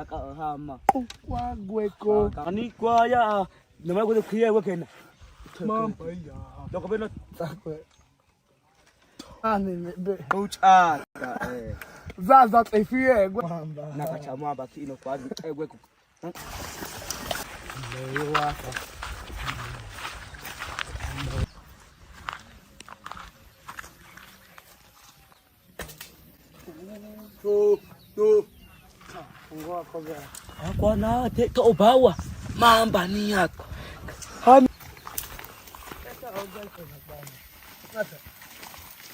ka hama. Kwa gweko. Ani kwa ya nama ko khiya wa kena. Mampa ya. Doko beno Takwe. Ani be. ucha. Zaza tefie gwe. Nakachama baki ino kwa egwe ku. Lewa. Tu. Ngwa ko ba. Ako na te to bawa. Mamba ni yako.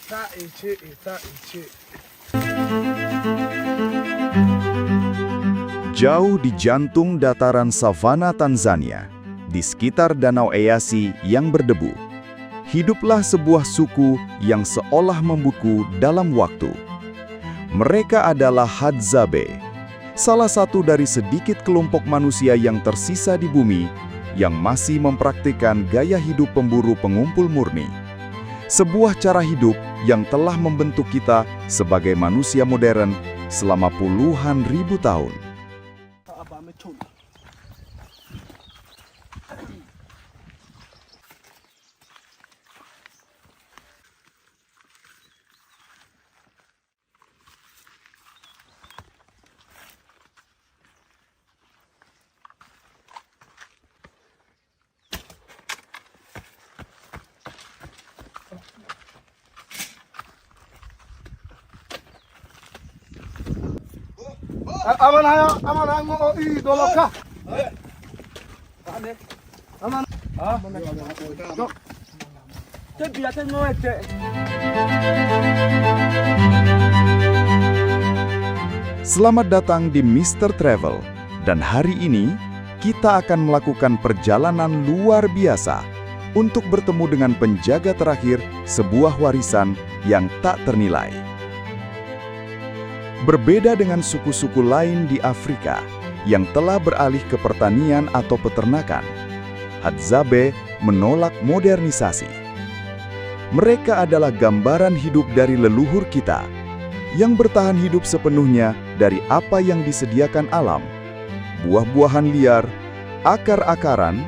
Ta ichi. Jauh di jantung dataran savana Tanzania, di sekitar Danau Eyasi yang berdebu, hiduplah sebuah suku yang seolah membeku dalam waktu. Mereka adalah Hadzabe, salah satu dari sedikit kelompok manusia yang tersisa di bumi yang masih mempraktikkan gaya hidup pemburu pengumpul murni. Sebuah cara hidup yang telah membentuk kita sebagai manusia modern selama puluhan ribu tahun. Aman mo idoloka. Aman. Selamat datang di Mr. Travel, dan hari ini kita akan melakukan perjalanan luar biasa untuk bertemu dengan penjaga terakhir sebuah warisan yang tak ternilai. Berbeda dengan suku-suku lain di Afrika yang telah beralih ke pertanian atau peternakan, Hadzabe menolak modernisasi. Mereka adalah gambaran hidup dari leluhur kita yang bertahan hidup sepenuhnya dari apa yang disediakan alam, buah-buahan liar, akar-akaran,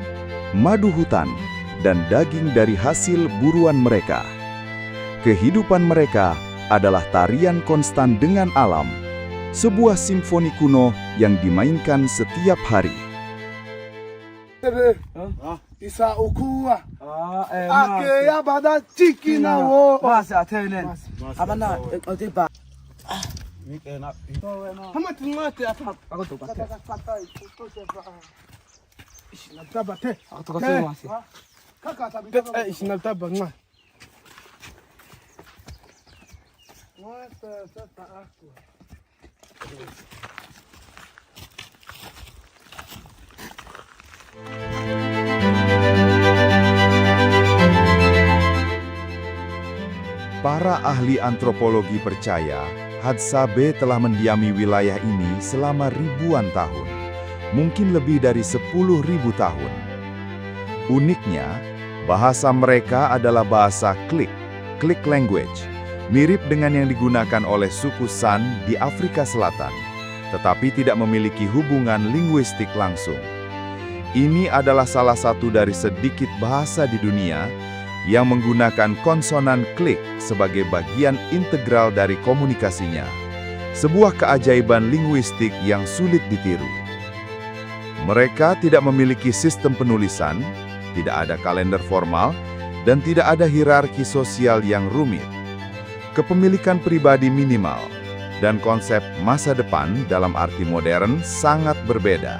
madu hutan, dan daging dari hasil buruan mereka. Kehidupan mereka adalah tarian konstan dengan alam, sebuah simfoni kuno yang dimainkan setiap hari. Isa ukua. Ake ya bada chiki na wo. Masa atene. Abana otiba. Hama tingate apa? Ako to bate. Isnaltabate. Ako to kasi masi. Kaka tabita. Isnaltaba nga. Para ahli antropologi percaya, Hadzabe telah mendiami wilayah ini selama ribuan tahun, mungkin lebih dari 10.000 tahun. Uniknya, bahasa mereka adalah bahasa Klik language, mirip dengan yang digunakan oleh suku San di Afrika Selatan, tetapi tidak memiliki hubungan linguistik langsung. Ini adalah salah satu dari sedikit bahasa di dunia yang menggunakan konsonan klik sebagai bagian integral dari komunikasinya. Sebuah keajaiban linguistik yang sulit ditiru. Mereka tidak memiliki sistem penulisan, tidak ada kalender formal, dan tidak ada hierarki sosial yang rumit. Kepemilikan pribadi minimal, dan konsep masa depan dalam arti modern sangat berbeda.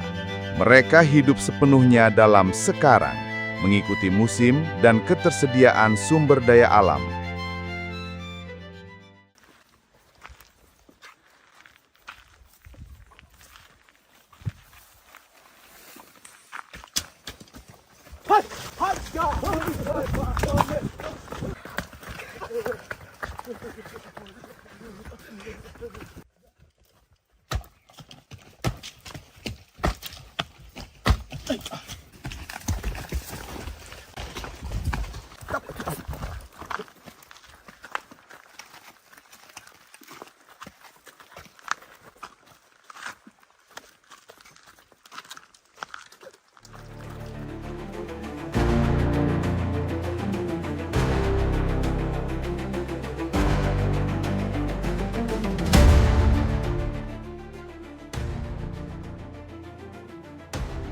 Mereka hidup sepenuhnya dalam sekarang, mengikuti musim dan ketersediaan sumber daya alam.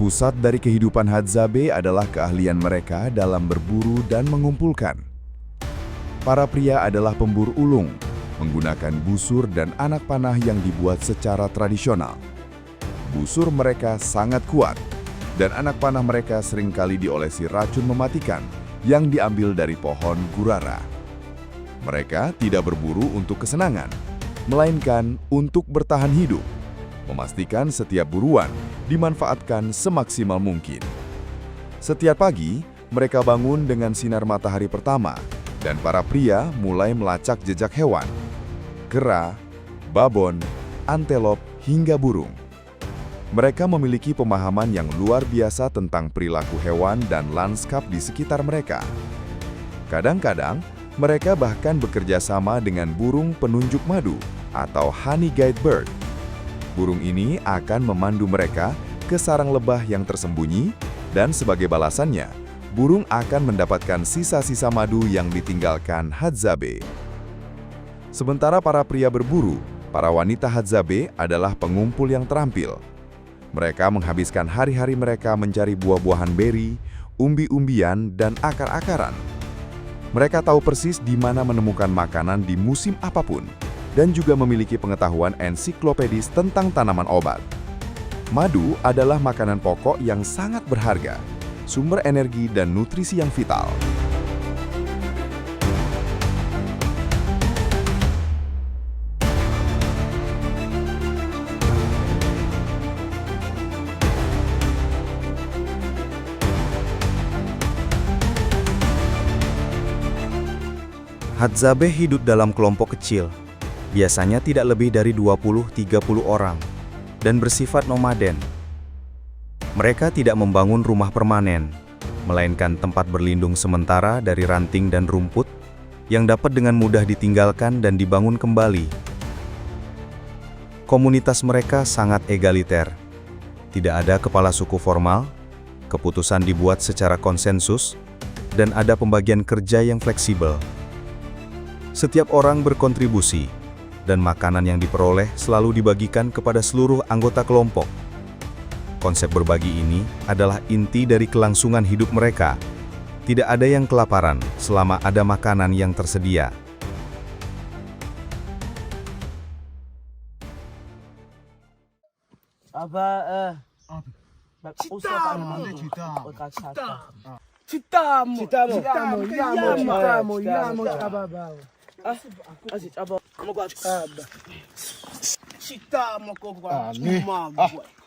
Pusat dari kehidupan Hadzabe adalah keahlian mereka dalam berburu dan mengumpulkan. Para pria adalah pemburu ulung, menggunakan busur dan anak panah yang dibuat secara tradisional. Busur mereka sangat kuat, dan anak panah mereka seringkali diolesi racun mematikan yang diambil dari pohon gurara. Mereka tidak berburu untuk kesenangan, melainkan untuk bertahan hidup, memastikan setiap buruan dimanfaatkan semaksimal mungkin. Setiap pagi, mereka bangun dengan sinar matahari pertama, dan para pria mulai melacak jejak hewan, kera, babon, antelop, hingga burung. Mereka memiliki pemahaman yang luar biasa tentang perilaku hewan dan lanskap di sekitar mereka. Kadang-kadang, mereka bahkan bekerja sama dengan burung penunjuk madu atau honey guide bird. Burung ini akan memandu mereka ke sarang lebah yang tersembunyi, dan sebagai balasannya, burung akan mendapatkan sisa-sisa madu yang ditinggalkan Hadzabe. Sementara para pria berburu, para wanita Hadzabe adalah pengumpul yang terampil. Mereka menghabiskan hari-hari mereka mencari buah-buahan beri, umbi-umbian, dan akar-akaran. Mereka tahu persis di mana menemukan makanan di musim apapun, dan juga memiliki pengetahuan ensiklopedis tentang tanaman obat. Madu adalah makanan pokok yang sangat berharga, sumber energi dan nutrisi yang vital. Hadzabe hidup dalam kelompok kecil, biasanya tidak lebih dari 20-30 orang, dan bersifat nomaden. Mereka tidak membangun rumah permanen, melainkan tempat berlindung sementara dari ranting dan rumput yang dapat dengan mudah ditinggalkan dan dibangun kembali. Komunitas mereka sangat egaliter. Tidak ada kepala suku formal, keputusan dibuat secara konsensus, dan ada pembagian kerja yang fleksibel. Setiap orang berkontribusi, dan makanan yang diperoleh selalu dibagikan kepada seluruh anggota kelompok. Konsep berbagi ini adalah inti dari kelangsungan hidup mereka. Tidak ada yang kelaparan selama ada makanan yang tersedia.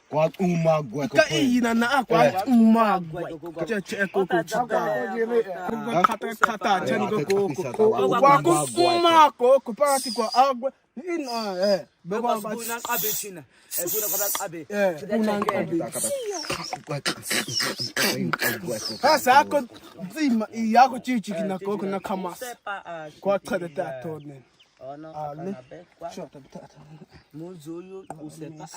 Kuat umagwe ko. Kaina na ako at umagwe. Cheche ko ko chita. Kata chani ko ko. Wa ko umako ko pati ko agwe. Ina Beba bunang abe china. Bunang kabak abe. Bunang abe. Hasa ako zima iyako chichi kinako na kama. Kwa kada tatone. Ono abe kwa. Muzoyo usepa.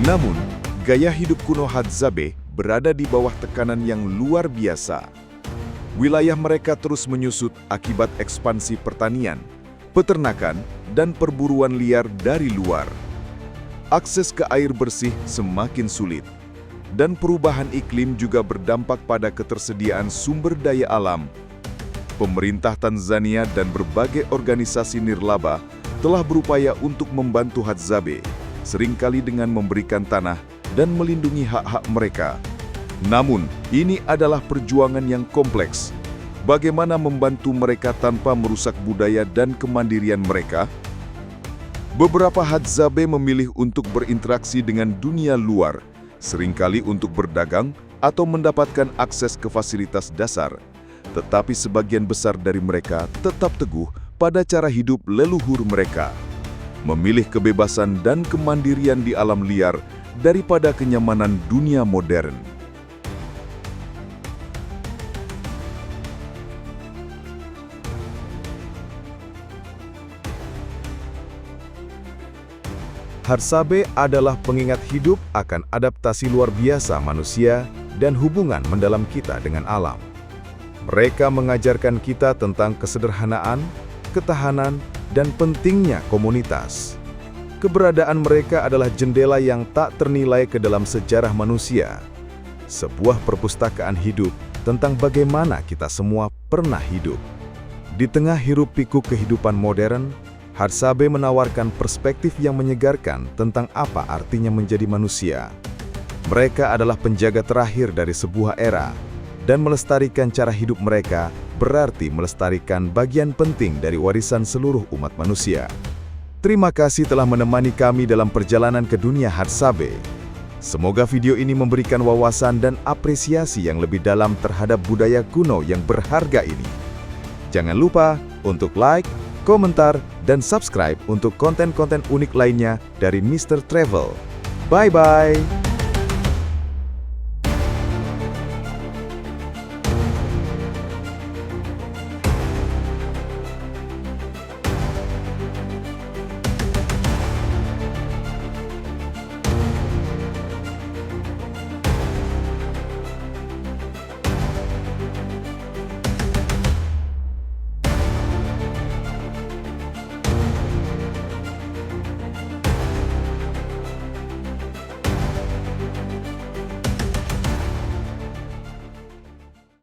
Namun, gaya hidup kuno Hadzabe berada di bawah tekanan yang luar biasa. Wilayah mereka terus menyusut akibat ekspansi pertanian, peternakan, dan perburuan liar dari luar. Akses ke air bersih semakin sulit, dan perubahan iklim juga berdampak pada ketersediaan sumber daya alam. Pemerintah Tanzania dan berbagai organisasi nirlaba telah berupaya untuk membantu Hadzabe, seringkali dengan memberikan tanah dan melindungi hak-hak mereka. Namun, ini adalah perjuangan yang kompleks. Bagaimana membantu mereka tanpa merusak budaya dan kemandirian mereka? Beberapa Hadzabe memilih untuk berinteraksi dengan dunia luar, seringkali untuk berdagang atau mendapatkan akses ke fasilitas dasar. Tetapi sebagian besar dari mereka tetap teguh pada cara hidup leluhur mereka, memilih kebebasan dan kemandirian di alam liar daripada kenyamanan dunia modern. Hadzabe adalah pengingat hidup akan adaptasi luar biasa manusia dan hubungan mendalam kita dengan alam. Mereka mengajarkan kita tentang kesederhanaan, ketahanan, dan pentingnya komunitas. Keberadaan mereka adalah jendela yang tak ternilai ke dalam sejarah manusia. Sebuah perpustakaan hidup tentang bagaimana kita semua pernah hidup. Di tengah hiruk-pikuk kehidupan modern, Hadzabe menawarkan perspektif yang menyegarkan tentang apa artinya menjadi manusia. Mereka adalah penjaga terakhir dari sebuah era, dan melestarikan cara hidup mereka berarti melestarikan bagian penting dari warisan seluruh umat manusia. Terima kasih telah menemani kami dalam perjalanan ke dunia Hadzabe. Semoga video ini memberikan wawasan dan apresiasi yang lebih dalam terhadap budaya kuno yang berharga ini. Jangan lupa untuk like, komentar, dan subscribe untuk konten-konten unik lainnya dari Mr. Travel. Bye-bye!